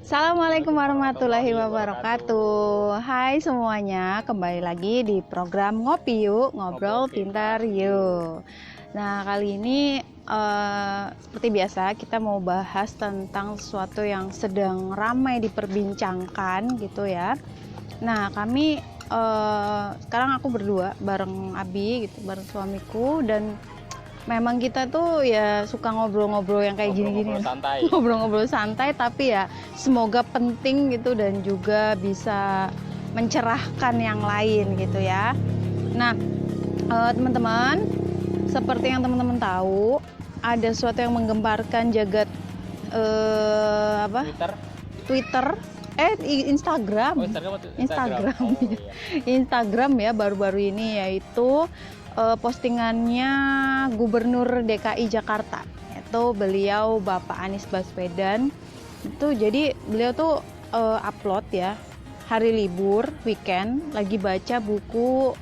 Assalamualaikum warahmatullahi wabarakatuh. Hai semuanya, kembali lagi di program Ngopi Yuk, Ngobrol Pintar Yuk. Nah, kali ini seperti biasa kita mau bahas tentang sesuatu yang sedang ramai diperbincangkan gitu ya. Nah, kami sekarang aku berdua bareng Abi gitu, bareng suamiku, dan memang kita tuh ya suka ngobrol-ngobrol yang kayak gini-gini. Santai. Ngobrol-ngobrol santai tapi ya semoga penting gitu dan juga bisa mencerahkan yang lain gitu ya. Nah, teman-teman, seperti yang teman-teman tahu, ada sesuatu yang menggemparkan jagat Twitter, Instagram. Instagram. Oh, iya. Instagram ya baru-baru ini, yaitu postingannya Gubernur DKI Jakarta, yaitu beliau Bapak Anies Baswedan. Itu jadi beliau tuh upload ya hari libur weekend lagi baca buku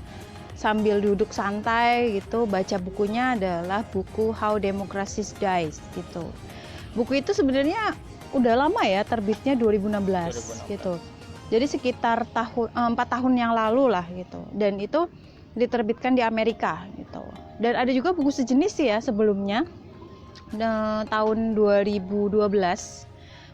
sambil duduk santai gitu. Baca bukunya adalah buku How Democracy Dies gitu. Buku itu sebenarnya udah lama ya, terbitnya 2016 gitu. Jadi sekitar 4 tahun yang lalu lah gitu. Dan itu diterbitkan di Amerika gitu. Dan ada juga buku sejenis sih ya sebelumnya, tahun 2012,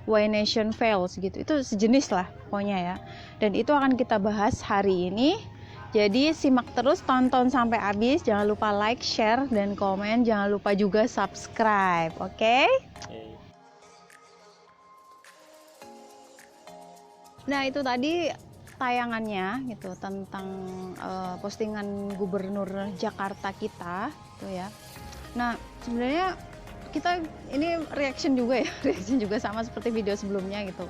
Why Nation Fails gitu. Itu sejenis lah pokoknya ya. Dan itu akan kita bahas hari ini. Jadi simak terus, tonton sampai habis. Jangan lupa like, share, dan komen. Jangan lupa juga subscribe, oke? Nah, itu tadi tayangannya gitu tentang postingan Gubernur Jakarta kita gitu ya. Nah, sebenarnya kita ini reaction juga ya, reaction juga sama seperti video sebelumnya gitu.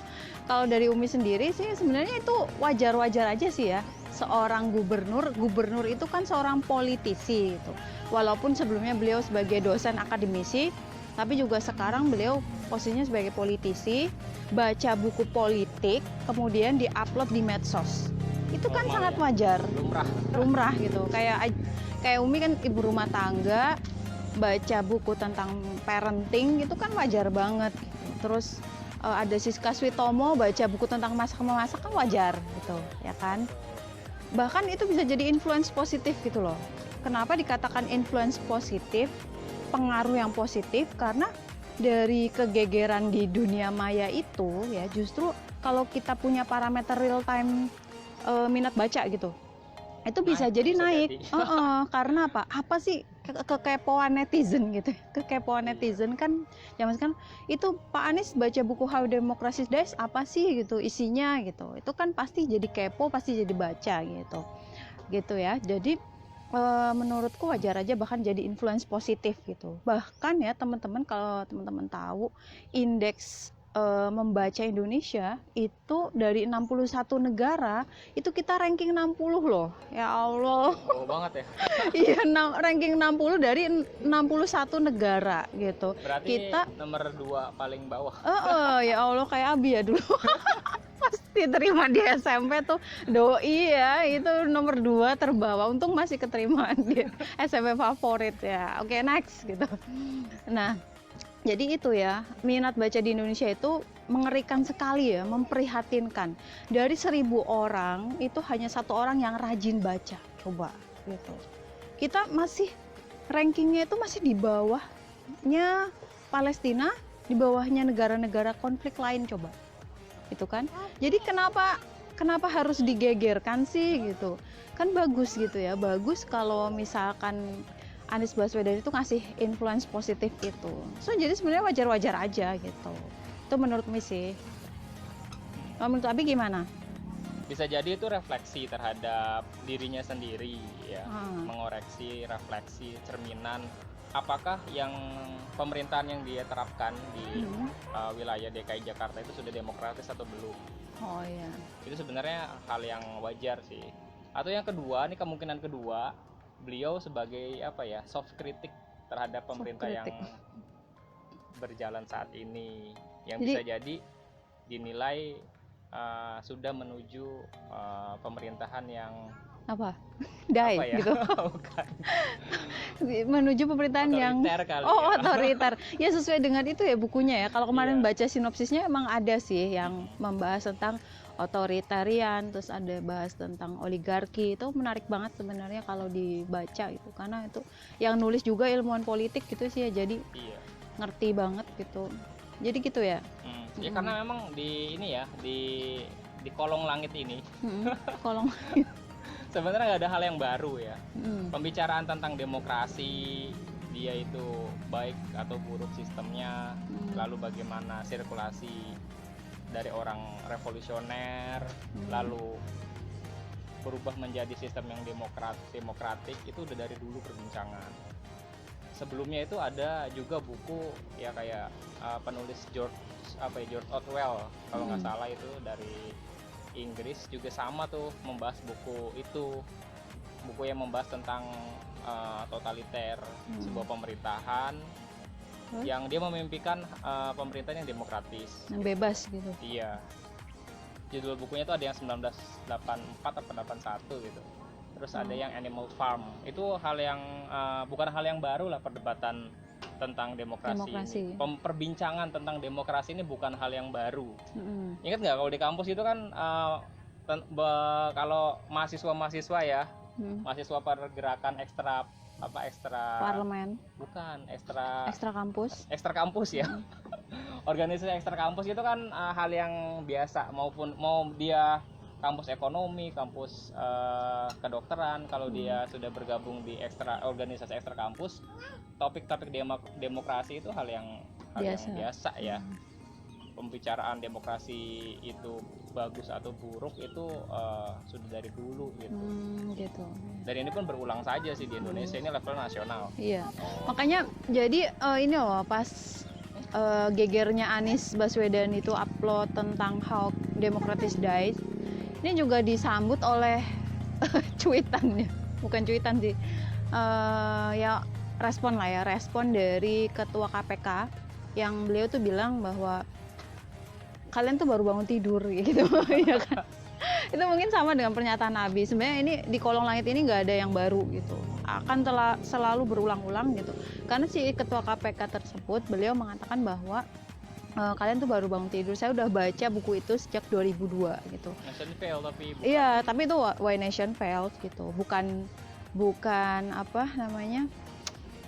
Kalau dari Umi sendiri sih sebenarnya itu wajar-wajar aja sih ya. Seorang gubernur itu kan seorang politisi gitu. Walaupun sebelumnya beliau sebagai dosen akademisi, tapi juga sekarang beliau posisinya sebagai politisi, baca buku politik, kemudian diupload di medsos. Itu kan sangat wajar, lumrah gitu. Kayak Umi kan ibu rumah tangga, baca buku tentang parenting itu kan wajar banget. Terus ada Siska Switomo baca buku tentang masak-memasak kan wajar gitu, ya kan? Bahkan itu bisa jadi influence positif gitu loh. Kenapa dikatakan influence positif, pengaruh yang positif? Karena dari kegegeran di dunia maya itu ya, justru kalau kita punya parameter real time minat baca gitu, itu bisa jadi naik. Karena apa sih kekepoan netizen gitu. Kekepoan netizen kan zaman sekarang itu, Pak Anies baca buku How Democracy Dies apa sih gitu isinya gitu. Itu kan pasti jadi kepo, pasti jadi baca gitu ya. Jadi menurutku wajar aja, bahkan jadi influence positif gitu. Bahkan ya teman-teman, kalau teman-teman tahu indeks membaca Indonesia itu dari 61 negara itu kita ranking 60 loh. Ya Allah. Oh banget ya. Iya, ranking 60 dari 61 negara gitu. Berarti kita nomor 2 paling bawah. Ya Allah, kayak Abi ya dulu. Pasti terima di SMP tuh doi ya, itu nomor 2 terbawah. Untung masih keterima di SMP favorit ya. Oke, next gitu. Nah, jadi itu ya, minat baca di Indonesia itu mengerikan sekali ya, memprihatinkan. Dari 1.000 orang itu hanya 1 orang yang rajin baca, coba gitu. Kita masih rankingnya itu masih di bawahnya Palestina, di bawahnya negara-negara konflik lain, coba. Itu kan. Jadi kenapa harus digegerkan sih gitu. Kan bagus gitu ya. Bagus kalau misalkan Anies Baswedan itu ngasih influence positif itu. So jadi sebenarnya wajar-wajar aja gitu. Itu menurut sih. Kalau menurut Abi gimana? Bisa jadi itu refleksi terhadap dirinya sendiri ya. Mengoreksi, refleksi, cerminan apakah yang pemerintahan yang dia terapkan di wilayah DKI Jakarta itu sudah demokratis atau belum. Oh iya. Itu sebenarnya hal yang wajar sih. Atau yang kedua, ini kemungkinan kedua, beliau sebagai soft kritik terhadap pemerintah yang berjalan saat ini, yang bisa jadi dinilai sudah menuju pemerintahan yang apa? Die Apa ya? gitu. Bukan. Menuju pemerintahan yang Otoriter kali oh ya. otoriter. Ya sesuai dengan itu ya bukunya ya. Kalau kemarin Iya. baca sinopsisnya emang ada sih yang membahas tentang otoritarian, terus ada bahas tentang oligarki. Itu menarik banget sebenarnya kalau dibaca gitu, karena itu yang nulis juga ilmuwan politik gitu sih ya, jadi Iya. ngerti banget gitu. Jadi gitu ya. Ya karena memang di ini ya, di kolong langit ini Kolong. sebenarnya nggak ada hal yang baru ya. Mm. Pembicaraan tentang demokrasi, dia itu baik atau buruk sistemnya, lalu bagaimana sirkulasi dari orang revolusioner, lalu berubah menjadi sistem yang demokratik, itu udah dari dulu perbincangan. Sebelumnya itu ada juga buku ya kayak penulis George Orwell kalau nggak salah, itu dari Inggris, juga sama tuh membahas buku yang membahas tentang totaliter, sebuah pemerintahan yang dia memimpikan pemerintahan yang demokratis, yang bebas gitu. Iya. Judul bukunya itu ada yang 1984 atau 81 gitu. Terus ada yang Animal Farm. Itu hal yang bukan hal yang baru lah, perdebatan tentang demokrasi. Ini. Perbincangan tentang demokrasi ini bukan hal yang baru. Ingat nggak kalau di kampus itu kan kalau mahasiswa ya, mahasiswa pergerakan ekstra parlemen, bukan ekstra kampus ya. Organisasi ekstra kampus itu kan hal yang biasa, maupun mau dia kampus ekonomi, kampus kedokteran, kalau dia sudah bergabung di organisasi ekstra kampus, topik-topik demokrasi itu hal yang biasa ya. Pembicaraan demokrasi itu bagus atau buruk itu sudah dari dulu gitu. Gitu. Dan ini pun berulang saja sih di Indonesia, ini level nasional. Iya. Makanya jadi ini loh, pas gegernya Anies Baswedan itu upload tentang how democracy dies, ini juga disambut oleh cuitannya, bukan cuitan sih, ya respon dari ketua KPK, yang beliau tuh bilang bahwa kalian tuh baru bangun tidur gitu. Ya kan? Itu mungkin sama dengan pernyataan Nabi. Sebenarnya ini di kolong langit ini nggak ada yang baru gitu, akan selalu berulang-ulang gitu. Karena si ketua KPK tersebut, beliau mengatakan bahwa kalian tuh baru bangun tidur. Saya udah baca buku itu sejak 2002 gitu. Nation fail tapi bukan. Iya, tapi itu Why Nation Fails gitu. Bukan apa namanya,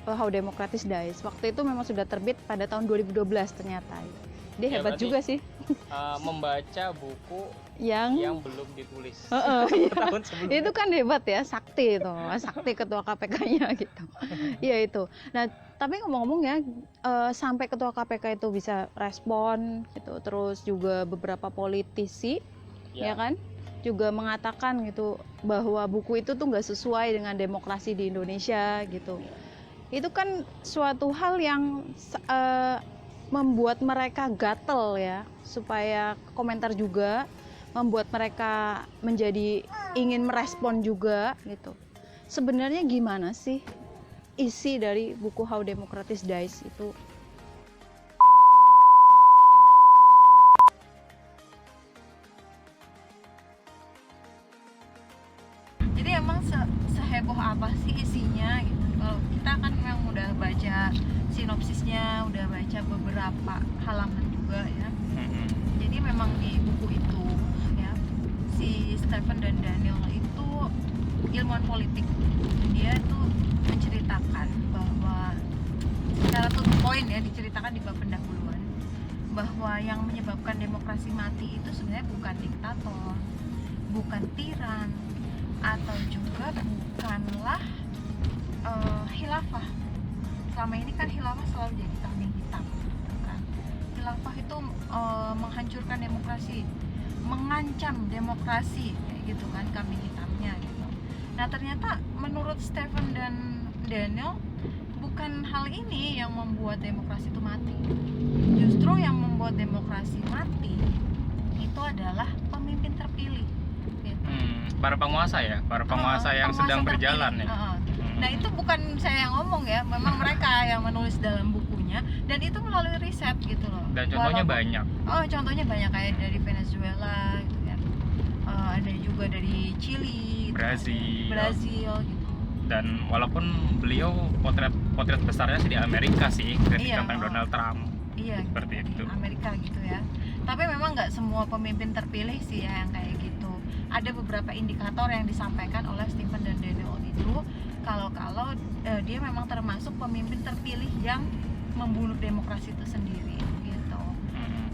How Democracy Dies. Waktu itu memang sudah terbit pada tahun 2012 ternyata. Dia hebat juga sih. Membaca buku yang belum ditulis. Tahun sebelumnya. Itu kan hebat ya, sakti ketua KPK-nya gitu. Iya itu. Nah, tapi ngomong-ngomong ya, sampai ketua KPK itu bisa respon gitu, terus juga beberapa politisi ya kan juga mengatakan gitu bahwa buku itu tuh nggak sesuai dengan demokrasi di Indonesia gitu. Itu kan suatu hal yang membuat mereka gatel ya, supaya komentar juga, membuat mereka menjadi ingin merespon juga gitu. Sebenarnya gimana sih isi dari buku How Democracy Dies itu? Jadi emang seheboh apa sih isinya gitu? Kalau kita kan memang udah baca sinopsisnya, udah baca beberapa halaman juga ya. Jadi memang di buku itu ya, si Stephen dan Daniel itu ilmuwan politik. Dia tuh menceritakan bahwa secara to the point ya, diceritakan di bab pendahuluan bahwa yang menyebabkan demokrasi mati itu sebenarnya bukan diktator, bukan tiran, atau juga bukanlah khilafah. Selama ini kan khilafah selalu jadi kambing hitam gitu kan. Khilafah itu menghancurkan demokrasi, mengancam demokrasi kayak gitu kan, kambing hitamnya gitu. Nah, ternyata menurut Stephen dan Daniel, bukan hal ini yang membuat demokrasi itu mati. Justru yang membuat demokrasi mati itu adalah pemimpin terpilih gitu. Para penguasa ya, para penguasa yang sedang berjalan ya. Nah, itu bukan saya yang ngomong ya, memang mereka yang menulis dalam bukunya, dan itu melalui riset gitu loh. Dan contohnya banyak. Contohnya banyak kayak dari Venezuela gitu ya. ada juga dari Chili, Brazil gitu. Dan walaupun beliau potret besarnya sih di Amerika sih, kritik Iya, tentang Donald Trump. Iya, Seperti gitu, itu. Amerika gitu ya. Tapi memang nggak semua pemimpin terpilih sih ya yang kayak gitu. Ada beberapa indikator yang disampaikan oleh Stephen dan Daniel itu kalau dia memang termasuk pemimpin terpilih yang membunuh demokrasi itu sendiri gitu.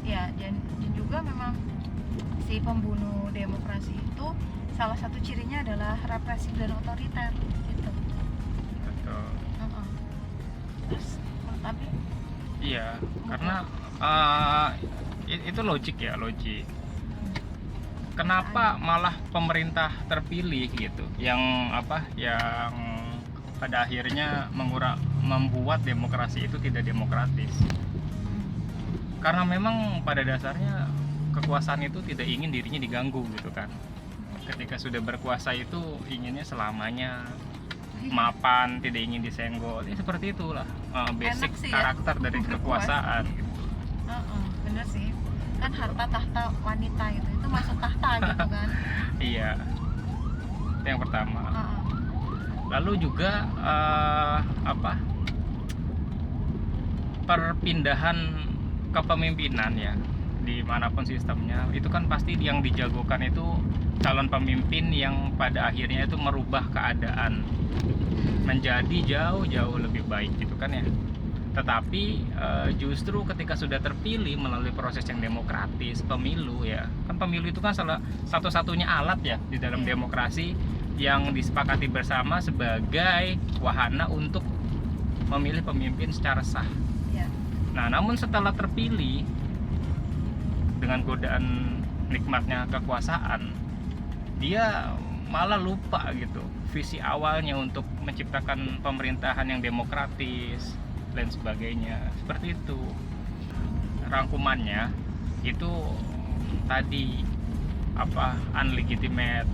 Ya, dan juga memang si pembunuh demokrasi itu salah satu cirinya adalah represif dan otoriter gitu. Betul. Terus menurut Abi? Iya, karena itu logik. Kenapa malah pemerintah terpilih gitu, yang pada akhirnya membuat demokrasi itu tidak demokratis? Karena memang pada dasarnya kekuasaan itu tidak ingin dirinya diganggu gitu kan. Ketika sudah berkuasa itu inginnya selamanya mapan, tidak ingin disenggol. Ya seperti itulah basic sih karakter ya, dari kekuasaan gitu. Bener sih, kan harta tahta wanita gitu, itu masuk tahta gitu kan. Iya, itu yang pertama. Lalu juga perpindahan kepemimpinan ya, dimanapun sistemnya itu kan pasti yang dijagokan itu calon pemimpin yang pada akhirnya itu merubah keadaan menjadi jauh lebih baik gitu kan ya. Tetapi justru ketika sudah terpilih melalui proses yang demokratis, pemilu ya, kan pemilu itu kan salah satu-satunya alat ya di dalam demokrasi yang disepakati bersama sebagai wahana untuk memilih pemimpin secara sah. Nah, namun setelah terpilih dengan godaan nikmatnya kekuasaan, dia malah lupa gitu visi awalnya untuk menciptakan pemerintahan yang demokratis dan sebagainya. Seperti itu. Rangkumannya itu tadi unlegitimate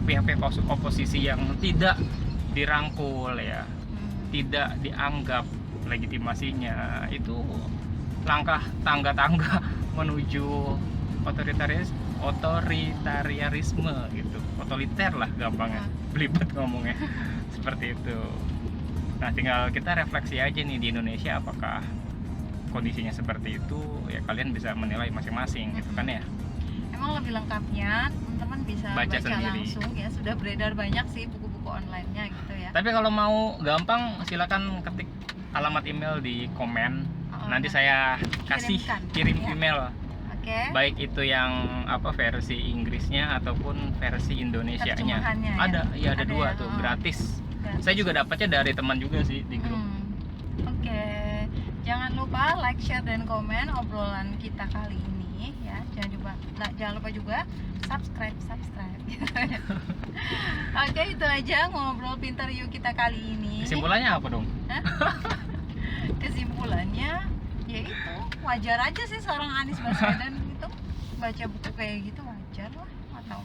pihak-pihak oposisi yang tidak dirangkul ya, tidak dianggap legitimasinya, itu langkah tangga menuju otoritarianisme gitu, otoriter lah gampangnya, belibet ngomongnya. Seperti itu. Nah, tinggal kita refleksi aja nih di Indonesia apakah kondisinya seperti itu, ya kalian bisa menilai masing-masing gitu kan ya. Emang lebih lengkapnya teman-teman bisa baca langsung ya, sudah beredar banyak sih buku-buku online-nya gitu ya. Tapi kalau mau gampang silakan ketik alamat email di komen. Nanti saya kirim email. Baik itu yang versi Inggrisnya ataupun versi Indonesianya. Ada dua tuh, gratis. Saya juga dapatnya dari teman juga sih di grup. Jangan lupa like, share, dan komen obrolan kita kali ini ya. Jangan lupa juga subscribe. Itu aja ngobrol pintar yuk kita kali ini. Kesimpulannya apa dong? Kesimpulannya ya itu, wajar aja sih seorang Anies Baswedan itu baca buku kayak gitu, wajar lah, atau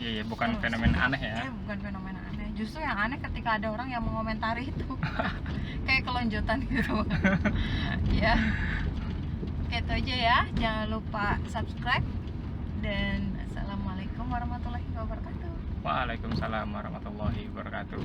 iya, bukan fenomena aneh ya. Bukan fenomena aneh, justru yang aneh ketika ada orang yang mengomentari itu kayak kelonjotan gitu. Ya, itu aja ya, jangan lupa subscribe, dan assalamualaikum warahmatullahi wabarakatuh. Waalaikumsalam warahmatullahi wabarakatuh.